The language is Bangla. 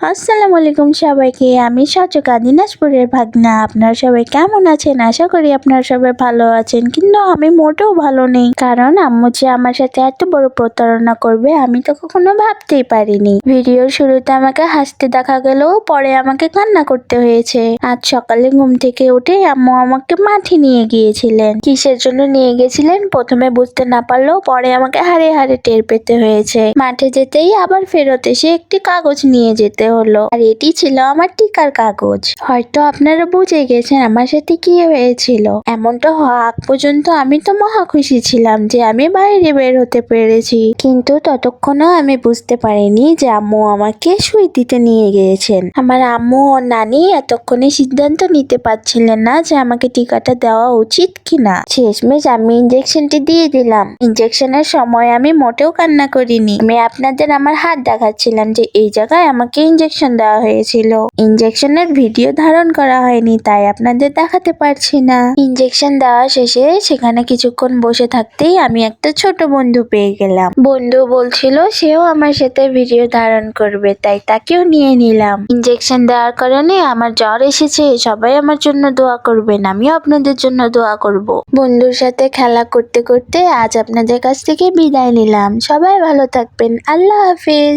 আসসালামু আলাইকুম সবাইকে। আমি সচকা দিনাজপুরের ভাগ্না। আপনারা সবাই কেমন আছেন? আশা করি আপনারা সবাই ভালো আছেন, কিন্তু আমি মোটেও ভালো নেই। কারণ আম্মু যে আমার সাথে এত বড় প্রতারণা করবে আমি তো কখনো ভাবতেই পারিনি। ভিডিওর শুরুতে আমাকে হাসতে দেখা গেলেও পরে আমাকে কান্না করতে হয়েছে। আজ সকালে ঘুম থেকে উঠে আম্মু আমাকে মাঠে নিয়ে গিয়েছিলেন। কিসের জন্য নিয়ে গেছিলেন প্রথমে বুঝতে না পারলেও পরে আমাকে হাড়ে হাড়ে টের পেতে হয়েছে। মাঠে যেতেই আবার ফেরত এসে একটি কাগজ নিয়ে যেতে হলো, আর এটি ছিল আমার টিকার কাগজ। হয়তো আপনারা বুঝে গেছেন আমার সাথে কি হয়েছিল। এমনটা হওয়া আগ পর্যন্ত আমি তো মহা খুশি ছিলাম যে আমি বাইরে বের হতে পেরেছি, কিন্তু ততক্ষণও আমি বুঝতে পারিনি যে আম্মু আমাকে সুই দিতে নিয়ে গিয়েছেন। আমার আম্মু ও নানি এতক্ষণে সিদ্ধান্ত নিতে পারছিলেন না যে আমাকে টিকাটা দেওয়া উচিত কিনা। শেষমেশ আমি ইঞ্জেকশনটি দিয়ে দিলাম। ইঞ্জেকশনের সময় আমি মোটেও কান্না করিনি। আমি আপনাদের আমার হাত দেখাচ্ছিলাম যে এই জায়গায় আমাকে ইঞ্জেকশন দেওয়া হয়েছিল। ইঞ্জেকশনের ভিডিও ধারণ করা হয়নি, তাই আপনাদের দেখাতে পারছি না। ইঞ্জেকশন দেওয়া শেষে সেখানে কিছুক্ষণ বসে থাকতেই আমি একটা ছোট বন্ধু পেয়ে গেলাম। বন্ধু বলছিল সেও আমার সাথে ভিডিও ধারণ করবে, তাই তাকেও নিয়ে নিলাম। ইঞ্জেকশন দেওয়ার কারণে আমার জ্বর এসেছে, সবাই আমার জন্য দোয়া করবেন, আমিও আপনাদের জন্য দোয়া করব। বন্ধুর সাথে খেলা করতে করতে আজ আপনাদের কাছ থেকে বিদায় নিলাম। সবাই ভালো থাকবেন। আল্লাহ হাফিজ।